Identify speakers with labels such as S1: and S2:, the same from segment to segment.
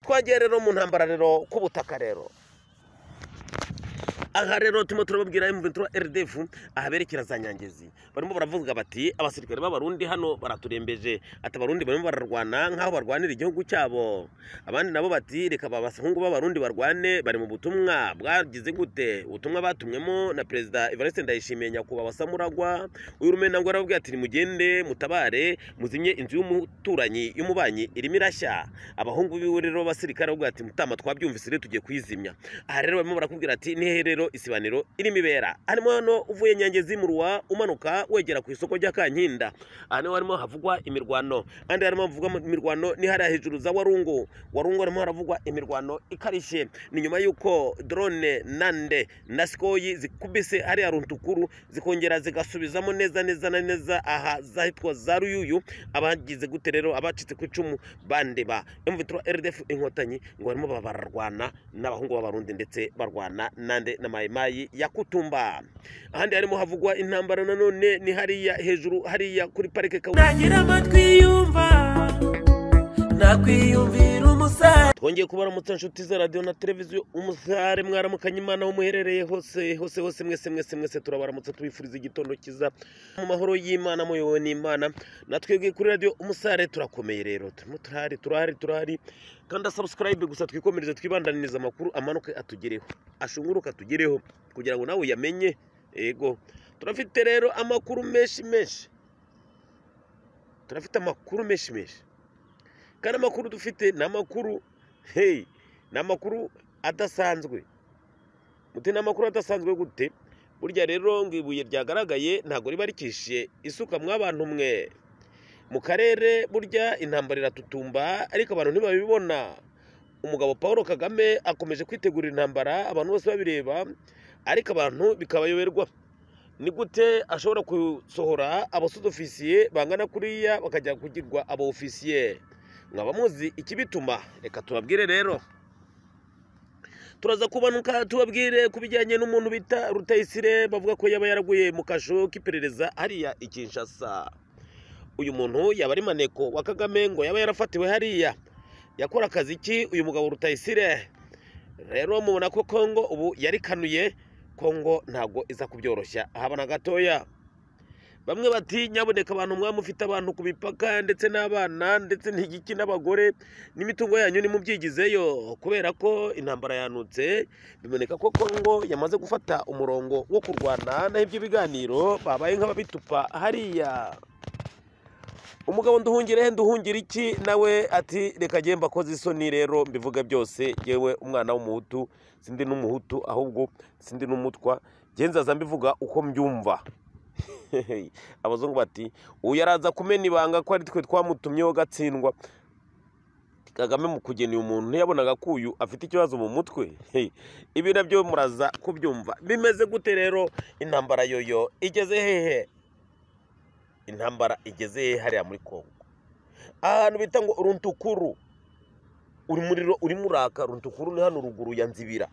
S1: twagiye rero mu ntambara rero kubutaka rero aha rero turimo turababwira M23 RDF ahaberekera za Nyangezi barimo baravuga bati abasirikare b'abarundi hano baraturembeje ati abarundi barimo bararwana nkaho barwanira igihugu cyabo abandi nabo bati reka babasahungu b'abarundi barwane bari mu butumwa bwagize gute ubutumwa batumwemo na President Evariste Ndayishimiye Nyakubahwa Samuragwa uyu rumena ngo arababwira ati mugende mutabare muzimye inzu y'umuturanyi y'umubanyi irimo irashya abahungu biwe rero basirikare bavuga ati mutama twabyumvise rero tugiye kwizimya aha rero barimo barakubwira ati nihe rero isibaniro irimo ibera harimo hano uvuye Nyangezi mu ruwa umanuka wegera ku isoko rya Kankinda hano harimo havugwa imirwano kandi harimo havugwa imirwano ni hari hejuru za Warungu harimo haravugwa imirwano ikarishe ni nyuma yuko drone nande na Skoyi zikubise hari aruntukuru zikongera zigasubizamo neza aha zahitwa za Ruyuyu abagize gute rero abacitse ku icumu bande ba M23 RDF inkotanyi ngo barimo bararwana n'abahungu b'abarundi ndetse barwana nande na mayimayi ya Kutumba ahandi harimo havugwa intambara nanone ni hariya hejuru hariya kuri parike
S2: nagira amatwi yumva nakwiyumvira umusare
S1: twongeye kubara mutsenshuti za radio na televiziyo umusare mwaramukanye Imana ho muherereye hose mwese turabaramutse tubifuriza igitondo kiza mu mahoro y'Imana muyobowe n'Imana natwebwe kuri radio umusare turakomeye rero turahari kandi subscribe gusa twikomereze twibandaniriza amakuru amanuke atugereho ashunguruka atugereho kugira ngo nawe yamenye ego turafite rero amakuru menshi turafite amakuru menshi kandi amakuru dufite n'amakuru n'amakuru adasanzwe muti n'amakuru adasanzwe gute burya rero ngibuye ryagaragaye ntago riba rikishiye isuka mw'abantu mwe mu karere burya intambara iratutumba ariko abantu ntibabibona umugabo Paul Kagame akomeje kwitegura intambara abantu bose babireba ariko abantu bikabayoberwa ni gute ashobora gusohora abasudofisiye bangana kuriya bakajya kugirwa abo ofisiye mwaba muzi ikibituma reka tubabwire rero turaza kubanuka tubabwire kubijyanye n'umuntu bita Rutayisire bavuga ko yaba yaraguye mu kasho k'iperereza hariya i Kinshasa uyu muntu yaba ari maneko wa Kagame ngo yaba yarafatiwe hariya yakora akazi ki uyu mugabo Rutayisire rero mubona ko Kongo ubu yarikanuye Kongo ntago iza kubyoroshya habana gatoya bamwe bati nyaboneka abantu mwamufite abantu ku bipaka ndetse n'abana ndetse n'igiki n'abagore n'imitungo yanyu ni mubyigizeyo kubera ko intambara yanutse biboneka ko Kongo yamaze gufata umurongo wo kurwana naho ibyo biganiro babaye nk'ababitupa hariya umugabo nduhungira iki nawe ati reka giye mbakoze isoni rero mbivuga byose yewe umwana w'umuhutu sindi n'umuhutu ahubwo sindi n'umutwa genza mbivuga uko mbyumva abazungu bati uyu yaraza kumena ibanga ko ari twe twamutumyeho gatsindwa Kagame mu kugena umuntu ntiyabonaga ko uyu afite ikibazo mu mutwe ibi nabyo muraza kubyumva bimeze gute rero intambara yoyo igeze hehe intambara igeze hehe hariya muri Kongo ahantu bita ngo Runtukuru umuriro uri muraka Runtukuru ni hano ruguru ya Nzibira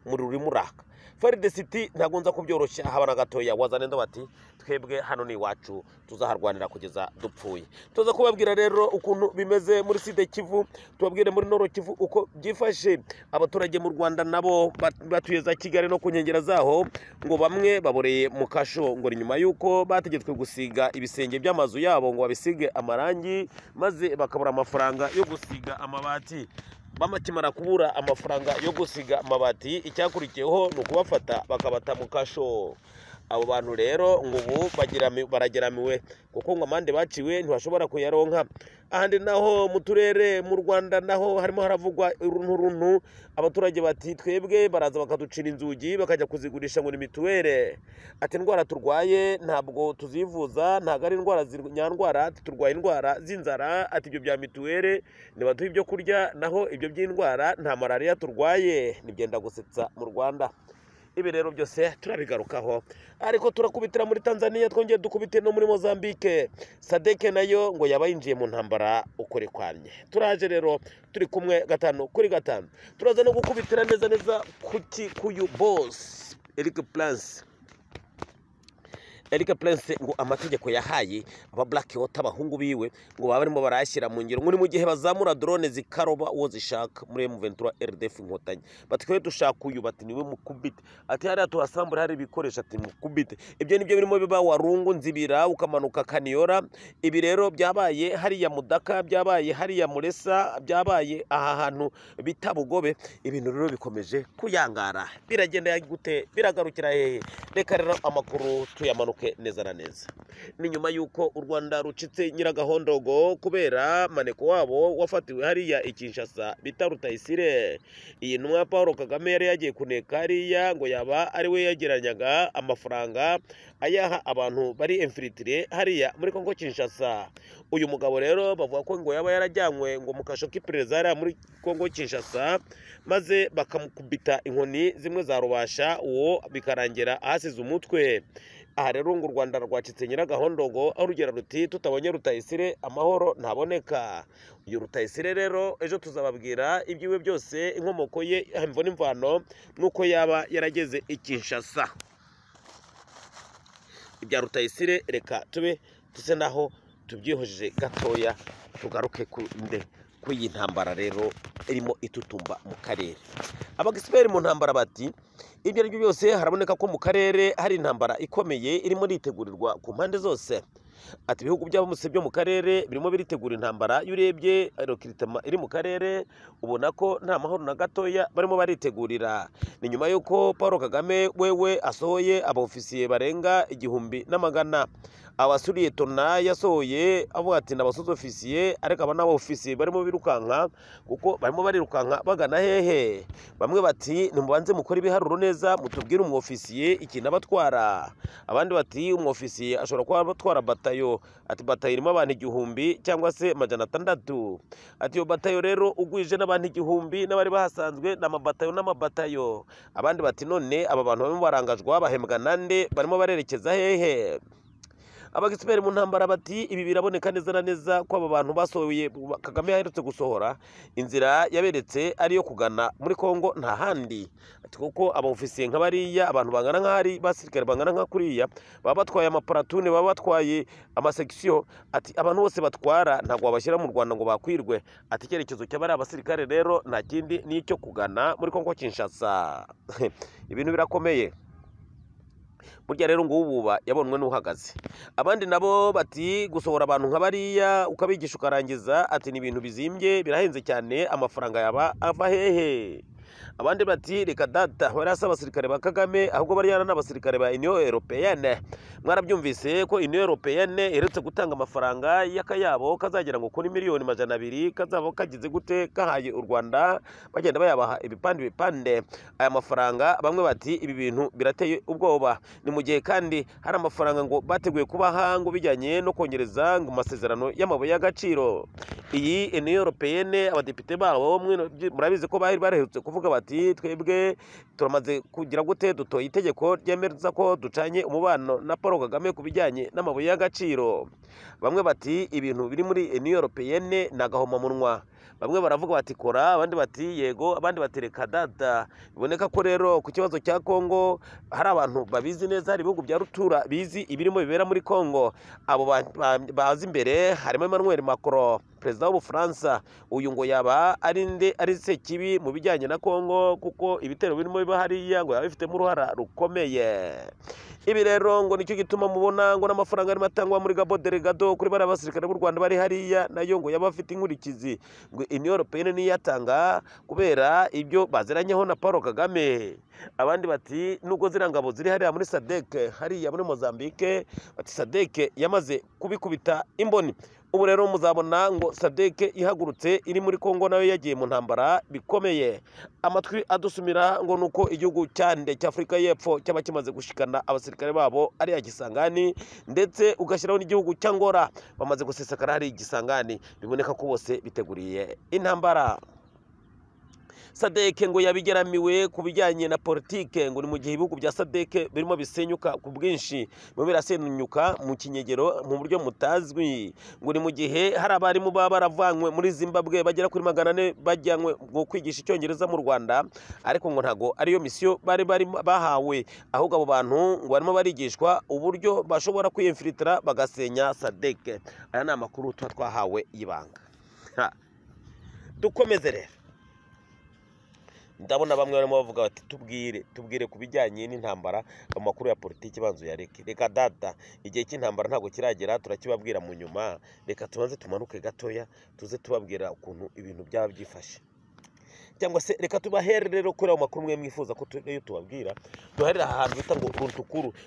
S1: umuriro uri muraka Faride City ntago nza kubyoroshya habana gatoya wazanendo bati twebwe hano ni iwacu tuzaharwanira kugeza dupfuye tuza kubabwira rero ukuntu bimeze muri Side Kivu tubabwire muri Noro Kivu uko byifashe abaturage mu Rwanda nabo batuye za Kigali no kunyengera zaho ngo bamwe baboreye mu kasho ngo nyuma yuko bategetswe gusiga ibisenge by'amazu yabo ngo babisige amarangi maze bakabura amafaranga yo gusiga amabati bamakimara kubura amafaranga yo gusiga amabati icyakurikiyeho no kubafata bakabata mu kasho abo bantu rero ngo ubu barageramiwe kuko ngo amande baciwe ntibashobora kuyaronka ahandi naho mu turere mu Rwanda naho harimo haravugwa uruntu abaturage bati twebwe baraza bakaducira inzugi bakajya kuzigurisha ngo ni mituwere ati indwara turwaye ntabwo tuzivuza ntago ari indwara nyandwara ati turwaye indwara z'inzara ati ibyo bya mituwere nibaduha ibyo kurya naho ibyo by'indwara nta malaria turwaye nibyenda gusetsa mu Rwanda ibi rero byose turabigarukaho ariko turakubitira muri Tanzania twongeye dukubite no muri Mozambique Sadeke nayo ngo yabayinjiye mu ntambara ukore kwanye turaje rero turi kumwe 5 kuri 5 turaza no gukubitira neza kuyu boss Eric Plans Eric Prince ngo amategeko yahaye aba Black Water abahungu biwe ngo baba barimo barayashyira mu ngiro ngo ni mu gihe bazamura drone zikaroba uwo zishaka muri M23 RDF inkotanyi batwe dushaka uyu bati niwe mukubite ati hariya tuhasambura hari ibikoresho ati mukubite ibyo nibyo birimo biba warungu nzibira ukamanuka Kaniyora ibi rero byabaye hariya Mudaka byabaye hariya Muresa byabaye aha hantu bita Bugobe ibintu rero bikomeje kuyangara biragenda gute biragarukira hehe reka rero amakuru tuyamanuke neza na neza ni nyuma yuko u Rwanda rucitse Nyiragahondogo kubera maneko wabo wafatiwe hariya Kinshasa bita Rutayisire iyi ntumwa Paul Kagame yari yagiye kuneka hariya ngo yaba ari we yageranyaga amafaranga ayaha abantu bari infiltré hariya muri Kongo Kinshasa uyu mugabo rero bavuga ko ngo yaba yarajyanywe ngo mu kasho k'iperereza hariya muri Kongo Kinshasa maze bakamukubita inkoni zimwe za rubasha uwo bikarangira ahasize umutwe aha rero ngo u Rwanda rwacitse Nyiragahondogo aho rugera ruti tutabonye Rutayisire amahoro ntaboneka uyu Rutayisire rero ejo tuzababwira ibyiwe byose inkomoko ye imvo n'imvano nuko yaba yarageze Kinshasa ibya Rutayisire reka tube tuse naho tubyihojeje gatoya tugaruke ku iyi ntambara rero irimo itutumba mu karere abagisiperi mu ntambara bati ibyo aribyo byose haraboneka ko mu karere hari intambara ikomeye irimo ritegurirwa ku mpande zose ati ibihugu by'abamuse byo mu karere birimo biritegura intambara y'urebye aerokritama iri mu karere ubona ko nta mahoro na gatoya barimo baritegurira ni nyuma yuko Paul Kagame wewe asohoye abaofisiye barenga 1,000 abasuriye tona yasohoye avuga ati n'abasozo ofisiye ariko aba nabo ofisiye barimo birukanka kuko barimo barirukanka bagana hehe bamwe bati nimubanze mukora ibiharuro neza mutubwire umwofisiye ikintu abatwara abandi bati umwofisiye ashobora kuba abatwara batayo ati batayo irimo abantu 1,000 cyangwa se 600 ati iyo batayo rero ugwije n'abantu 1,000 n'abari bahasanzwe n'amabatayo abandi bati none aba bantu barimo barangajwa bahembwa nande barimo barerekeza hehe abagisiperi mu ntambara bati ibi biraboneka neza na neza ko aba bantu basohoye Kagame yaherutse gusohora inzira yaberetse ariyo kugana muri Kongo nta handi ati kuko abaofisiye nk'abariya abantu bangana nk'ari basirikare bangana nka kuriya baba batwaye amaparatune baba batwaye amasection ati abantu bose batwara ntago babashyira mu Rwanda ngo bakwirwe ati icyerekezo cy'abari abasirikare rero nta kindi n'icyo kugana muri Kongo Kinshasa ibintu birakomeye burya rero ngo ububa yabonwe n'uhagaze abandi nabo bati gusohora abantu nk'abariya ukabigisha ukarangiza ati ni ibintu bizimbye birahenze cyane amafaranga yaba ava hehe abandi bati reka data barasa abasirikare ba Kagame ahubwo bariyana n'abasirikare ba Union Européenne mwarabyumvise ko Union Européenne iherutse gutanga amafaranga y'akayabo kazagera ngo kuri miliyoni 200 kazaba kagize gute kahaye u Rwanda bagenda bayabaha ibipande aya mafaranga bamwe bati ibi bintu birateye ubwoba ni mu gihe kandi hari amafaranga ngo bateguye kubaha ngo bijyanye no kongereza ngo amasezerano y'amabuye y'agaciro iyi Union Européenne abadepite babo murabize ko bari barehutse kuvuga bati twebwe turamaze kugira gute dutoye itegeko ryemeza ko ducanye umubano na Paul Kagame kubijyanye n'amabuye y'agaciro bamwe bati ibintu biri muri Union Européenne nagahoma munwa bamwe baravuga bati kora abandi bati yego abandi bati reka data biboneka ko rero ku kibazo cya Kongo hari abantu babizi neza hari ibihugu bya rutura bizi ibirimo bibera muri Kongo abo bazi imbere harimo Emmanuel Macron perezida w'Ubufaransa uyu ngo yaba ari se kibi mu bijyanye na Kongo kuko ibitero birimo biba hariya ngo yabifitemo uruhara rukomeye ibi rero ngo nicyo gituma mubona ngo n'amafaranga arimo atangwa muri Gabo Delegado kuri bari abasirikare b'u Rwanda bari hariya nayo ngo yaba afite inkurikizi ngo Union Européenne niyatanga kubera ibyo baziranyeho na Paul Kagame abandi bati nubwo zirangabo ziri hariya muri SADC hariya muri Mozambique bati SADC yamaze kubikubita imboni ubu rero muzabona ngo SADC ihagurutse iri muri Kongo nayo yagiye mu ntambara bikomeye amatwi adusumira ngo nuko igihugu cyande cy'Afrika y'Epfo cyaba kimaze gushikana abasirikare babo ari ya Gisangani ndetse ugashyiraho n'igihugu cy'Angola bamaze gusesakara hari Gisangani biboneka ko bose biteguriye intambara sadeke ngo yabigeramiwe ku bijyanye na politike, ngo ni mu gihe ibihugu bya sadeke birimo bisenyuka ku bwinshi, mu birasenyuka mu kinyegero mu buryo mutazwi, ngo ni mu gihe hari abarimu baba baravanywe muri Zimbabwe bagera kuri 400 bajyanywe ngo kwigisha icyongereza mu Rwanda, ariko ngo ntago ariyo misiyo bari bahawe, ahubwo abo bantu ngo barimo barigishwa uburyo bashobora kwiyemfilitira bagasenya sadeke. Aya ni amakuru tuba twahawe y'ibanga. Dukomeze rero, ndabona bamwe barimo bavuga bati tubwire ku bijyanye n'intambara, amakuru ya politiki banzu yareke. Reka data, igihe cy'intambara ntago kiragera, turakibabwira mu nyuma. Reka tubanze tumanuke gatoya tuze tubabwira ukuntu ibintu byaba byifashe, cyangwa se reka tubahere rero kuri ayo makuru mwe mwifuza ko tubabwira. Duharira ahantu bita ngo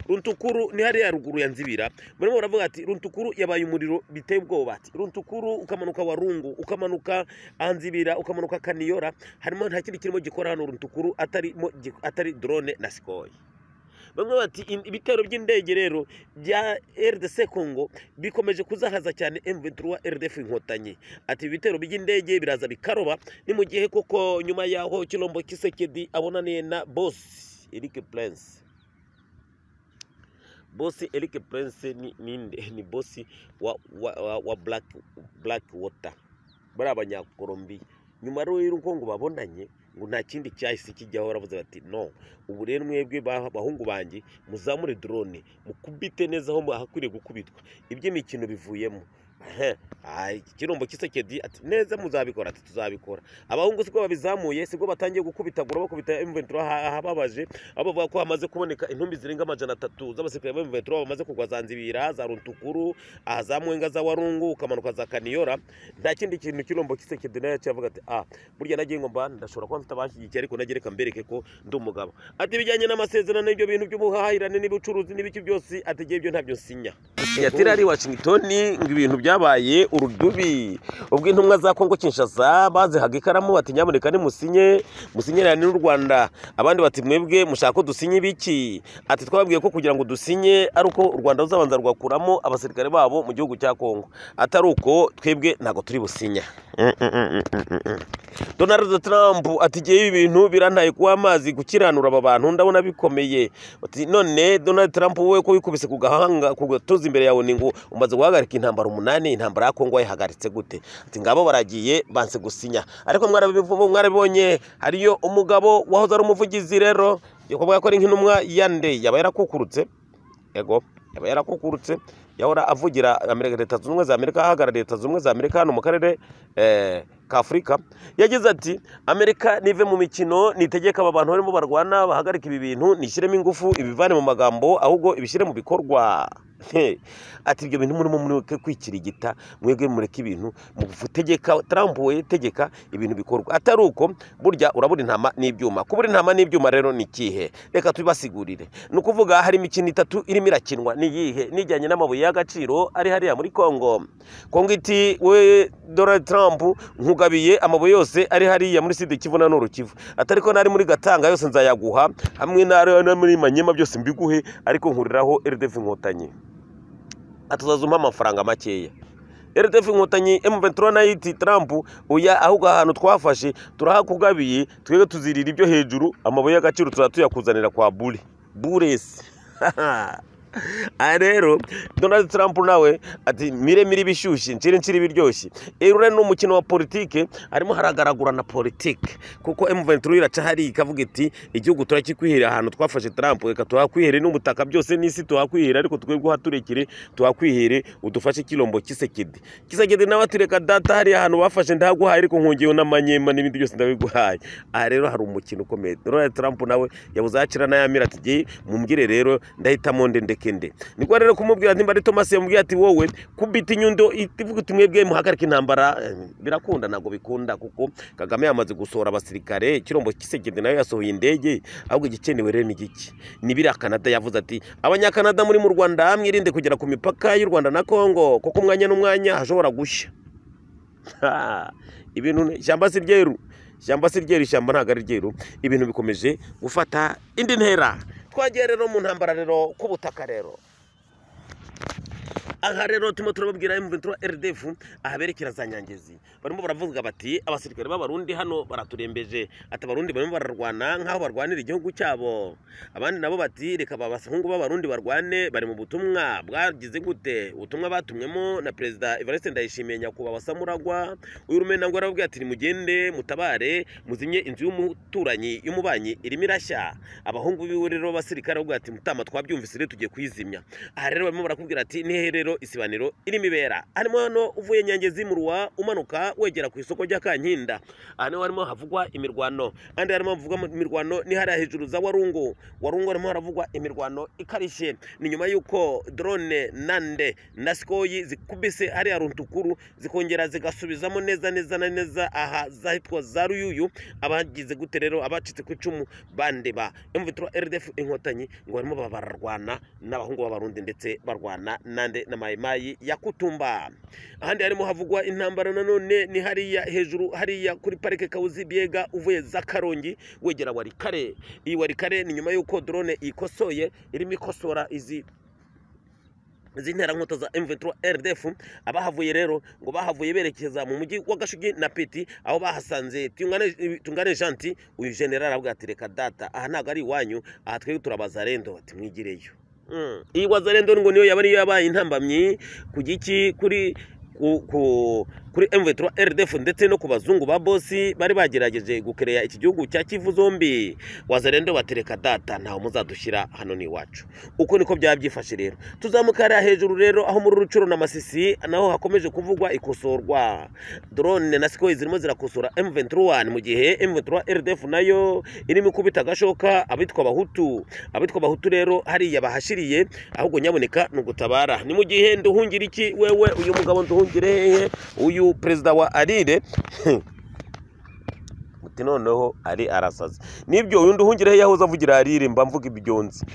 S1: Runtukuru ni hariya ruguru ya Nzibira. Murimo baravuga ati Runtukuru yabaye umuriro biteye ubwoba. Ati Runtukuru ukamanuka Warungu, ukamanuka Anzibira, ukamanuka Kaniyora, harimo nta kindi kirimo gikora hano Runtukuru atari drone na Sikoyi. Bamwe bati ibitero by'indege rero bya RDC Congo bikomeje kuzahaza cyane M23 RDF Inkotanyi. Ati ibitero by'indege biraza bikaroba, ni mu gihe koko nyuma yaho Kilombo Kisekedi abonaniye na boss Eric Prince. Boss Eric Prince ni boss wa Black Water bari abanyakolombi. Nyuma rero y'uko ngo babonanye ngo nta kindi cyahise kijyaho, baravuze bati no, ubu rero mwebwe bahungu banjye muzamure drone mukubite neza aho hakwiriye gukubitwa, iby'imikino bivuyemo. Kilombo Kisekedi ati neza muzabikora. Ati tuzabikora. Abahungu siko babizamuye, siko batangiye gukubitagura bakubita M23 hababaje, abo bavuga ko hamaze kuboneka intumbi zirenga 300 z'abasirikare ba M23 bamaze kugwa Zanzibira, za Runtukuru, ahazamwenga za Warungu, ukamanuka za Kaniyora. Nta kindi kintu Kilombo Kisekedi nayo cyavuga ati burya nagiye ngo mba ndashobora kuba mfite abanshyigikiye, ariko nagereka mbereke ko ndi umugabo. Ati bijyanye n'amasezerano n'ibyo bintu by'ubuhahirane n'ubucuruzi n'ibiki byose, ategeye ibyo ntabyo sinya. Yatira ari Washington ngo ibintu byabaye urudubi, ubwo intumwa za Kongo Kinshasa bazihaga ikaramu bati nyamuneka ni musinyerane n'u Rwanda. Abandi bati mwebwe mushaka ko dusinye ibiki? Ati twababwiye ko kugira ngo dusinye ari uko u Rwanda ruzabanza rwakuramo abasirikare babo mu gihugu cya Kongo, atari uko twebwe ntago turi businya. Donald Trump ati giye ibintu birantaye kuwa amazi gukiranura aba bantu ndabona bikomeye. Ati none Donald Trump wowe ko wikubise ku gahanga kugatoza imbere yawe ni ngo umaze guhagarika intambara 8, intambara ya Kongo yahagaritse gute? Ati ngabo baragiye banse gusinya. Ariko mwarabibonye hariyo umugabo wahoze ari umuvugizi rero yakobaga ko ari nk'intumwa yande yaba yarakukurutse, yego yaba yarakukurutse, yahora avugira Leta Zunze Ubumwe za Amerika, ahagarariye Leta Zunze Ubumwe za Amerika hano mu karere ka Afurika. Yagize ati Amerika nive mu mikino, nitegeka aba bantu barimo barwana bahagarika ibi bintu, nishyiremo ingufu ibivane mu magambo ahubwo ibishyire mu bikorwa. Ati ibyo bintu murimo mureke kwikirigita, mwebwe mureke ibintu mutegeka. Trump we tegeka ibintu bikorwa, atari uko burya urabura intama n'ibyuma. Kubura intama n'ibyuma rero ni kihe? Reka tubibasigurire. Nukuvuga hari imikino 3 irimo irakinwa, ni yihe? Nijyanye n'amabuye y'agaciro ari hariya muri Kongo. Kongo iti we Donald Trump nkugabiye amabuye yose ari hariya muri Sud Kivu na Nord Kivu, atari ko nari muri Gatanga yose nzayaguha, hamwe na muri Manyema byose mbiguhe, ariko nkuriraho RDF Inkotanyi atuzazuma amafaranga makeya. RDF Inkotanyi M23 na iti Trump uya ahubwo ahantu twafashe turahakugabiye, twege tuzirira ibyo hejuru, amabuye y'agaciro tuzatuyakuzanira kwa Buresi. Rero Donald Trump nawe ati mire bishyushye ncire biryoshye. Erure n'umukino wa politike arimo haragaragura na politike, kuko M23 iraca hari ikavuga iti igihugu turakikwihera ahantu twafashe Trump, reka tuhakwihere n'ubutaka byose n'isi tuhakwihere, ariko twebwe haturekire tuhakwihere udufashe Kilombo Kisekedi nawe atireka data hari ahantu bafashe ndaguhaye, ariko nkongeyeho n'amanyema n'ibindi byose ndabiguhaye. Rero hari umukino ukomeye. Donald Trump nawe yabuze akira na yamira ati giye mumbwire rero ndahitamo ndekende. Niko rero kumubwira nti mbari Thomas yamubwiye ati wowe kubita inyundo ivuga ati mwebwe muhagarika intambara birakunda nago bikunda, kuko Kagame yamaze gusohora abasirikare. Kilombo Kisekedi nayo yasohoye indege, ahubwo igikenewe rero ni giki? Nibira Canada yavuze ati abanyakanada muri mu Rwanda mwirinde kugera ku mipaka y'u Rwanda na Kongo, kuko umwanya n'umwanya hashobora gushya. Ibintu ishyamba si ryeru, ishyamba ntago ari ryeru. Ibintu bikomeje gufata indi ntera. Twagiye rero mu ntambara rero ku butaka rero. aha rero turimo turababwira M23 RDF ahaberekera za Nyangezi barimo baravuga bati abasirikare b'abarundi hano baraturembeje ati abarundi barimo bararwana nkaho barwanira igihugu cyabo abandi nabo bati reka babasahungu b'abarundi barwane bari mu butumwa bwagize gute ubutumwa batumwemo na Perezida Evariste Ndayishimiye nyakubahwa Samuragwa uyu rumenango aravuga ati mugende mutabare muzimye inzu y'umuturanyi y'umubanyi irimo irashya abahungu biwe rero basirikare bavuga ati mutama twabyumvise rero tugiye kwizimya aha rero barimo barakubwira ati ni rero isibaniro irimo ibera harimo hano uvuye Nyangezi mu ruwa umanuka wegera ku isoko rya Kankinda hano harimo havugwa imirwano kandi harimo havugwa imirwano ni hari hejuru za Warungu harimo haravugwa imirwano ikarishe ni nyuma yuko drone Nande na Sikoyi zikubise hari aruntukuru zikongera zigasubizamo neza aha zahitwa za Ruyuyu abagize gute rero abacitse ku icumu bande ba M23 RDF inkotanyi ngo barimo babarwana n'abahungu b'abarundi ndetse barwana Nande na Mayimayi ya Kutumba ahandi harimo havugwa intambara nanone ni hariya hejuru hariya kuri parike Kawuzi Biega uvuye za Karongi wegera Warikare iyi Warikare ni nyuma yuko drone ikosoye irimo ikosora izi zintera nkoto za M23 RDF abahavuye rero ngo bahavuye berekeza mu mujyi wa Gashugi na Peti aho bahasanze Tungane Janti uyu general avuga ati reka data aha ntago ari iwanyu aha twe turabazarendo ati mwigireyo iyi wazarendo ngo niyo yabari yabaye intambamyi ku giki kuri M23 RDF ndetse no ku bazungu ba bosi bari bagerageje gukereya iki gihugu cya Kivu zombi wazarendo batereka data ntaho muzadushyira hano ni wacu uko niko byabyifashe rero tuzamukara hejuru rero aho muri Rucuro na Masisi naho hakomeje kuvugwa ikosorwa drone na Sikoyi zirimo zirakosora M23 mu gihe M23 RDF nayo irimo kubita gashoka abitwa Bahutu rero hari yabahashiriye ahubwo nyaboneka nugutabara ni mu gihe nduhungira iki wewe uyu mugabo nduhungire hehe uyu Perezida wa Arire muti noneho ari arasaze nibyo uyu nduhungire yahoze avugira Arire mba mvuga ibyonzi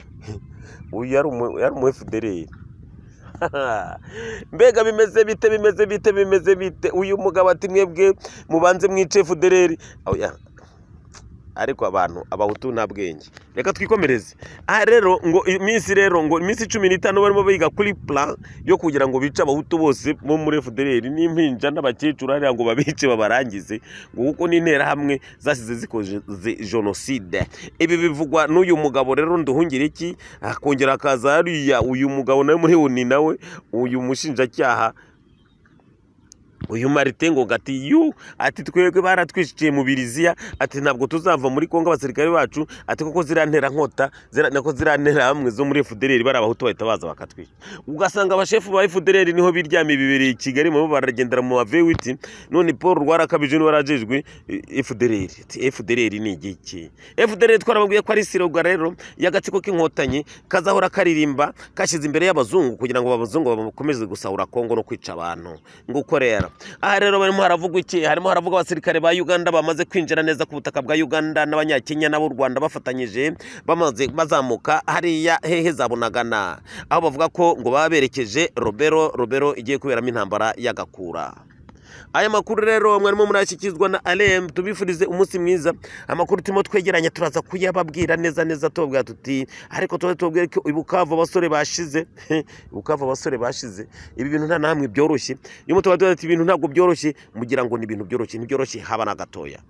S1: uyu yari mu FDLR mbega bimeze bite uyu mugabo ati mwebwe mubanze mwice FDLR ariko abantu abahutu nta bwenge reka twikomereze aha rero ngo iminsi 15 barimo biga kuri plan yo kugira ngo bice abahutu bose bo muri FDLR n'impinja n'abakecuru ari ngo babice babarangize ngo kuko n'intera hamwe zasize zikoze genocide ibi bivugwa n'uyu mugabo rero nduhungire iki akongera akaza hariya uyu mugabo nawe muri uni nawe uyu mushinjacyaha uyu Maritengo gati ati twebwe baratwishikiye mu Biriziya ati ntabwo tuzava muri Kongo abasirikare bacu ati koko zirantera nkota nako zirantera hamwe zo muri FDLR bari abahutu bahita baza bakatwisha ugasanga abashefu ba FDLR niho biryamiye bibereye Kigali mu baragendera mu V8 none Paul Rwarakabije warajejwe FDLR ni igiki FDLR twarababwiye ko ari siroga rero y'agatsiko k'inkotanyi kazahora karirimba kashize imbere y'abazungu kugira ngo abazungu bakomeze gusahura Kongo no kwica abantu nguko rero aha rero barimo haravugwa iki harimo haravuga abasirikare ba Uganda bamaze kwinjira neza ku butaka bwa Uganda n'abanyakenya n'abo Rwanda bafatanyije bamaze bazamuka hariya hehe zabunagana aho bavuga ko ngo baberekeje Robero igiye kuberamo intambara y'agakura aya makuru rero mwarimo murashikizwa na Alem tubifurize umunsi mwiza amakuru timo twegeranya turaza kuyababwira neza tubwira tuti ariko tubwire ko Bukavu abasore bashize ibi bintu nta namwe byoroshye iyo mutubadira ati ibintu ntabwo byoroshye mugira ngo ni ibintu byoroshye haba na gatoya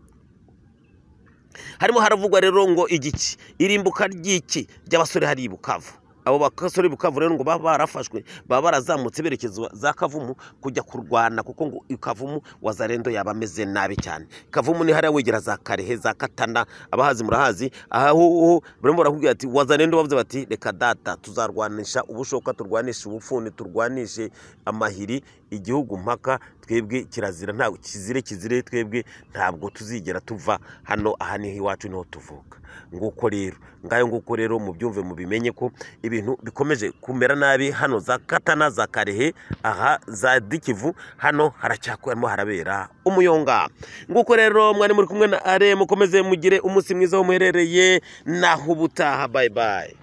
S1: harimo haravugwa rero ngo igiki irimbuka ry'iki ry'abasore hari Bukavu abo bakasore Bukavu rero ngo barafashwe barazamutse berekezo za Kavumu kujya kurwana kuko ngo Kavumu wazarendo yabameze nabi cyane Kavumu ni hariya wegera za Karehe za Katana abahazi murahazi aho barimo barakubwira ati wazarendo bavuze bati reka data tuzarwanisha ubushoka turwanisha ubufuni turwanishe amahiri igihugu mpaka twebwe kirazira nta kizire twebwe ntabwo tuzigera tuva hano aha ni iwacu niho tuvuka nguko rero mu byumve mu bimenye ko ibintu bikomeje kumera nabi hano za Katana za Karehe aha za Dikivu hano haracyakwamo harabera umuyonga nguko rero mwari muri kumwe na Are mukomeze mugire umunsi mwiza wo muherereye naho ubutaha bye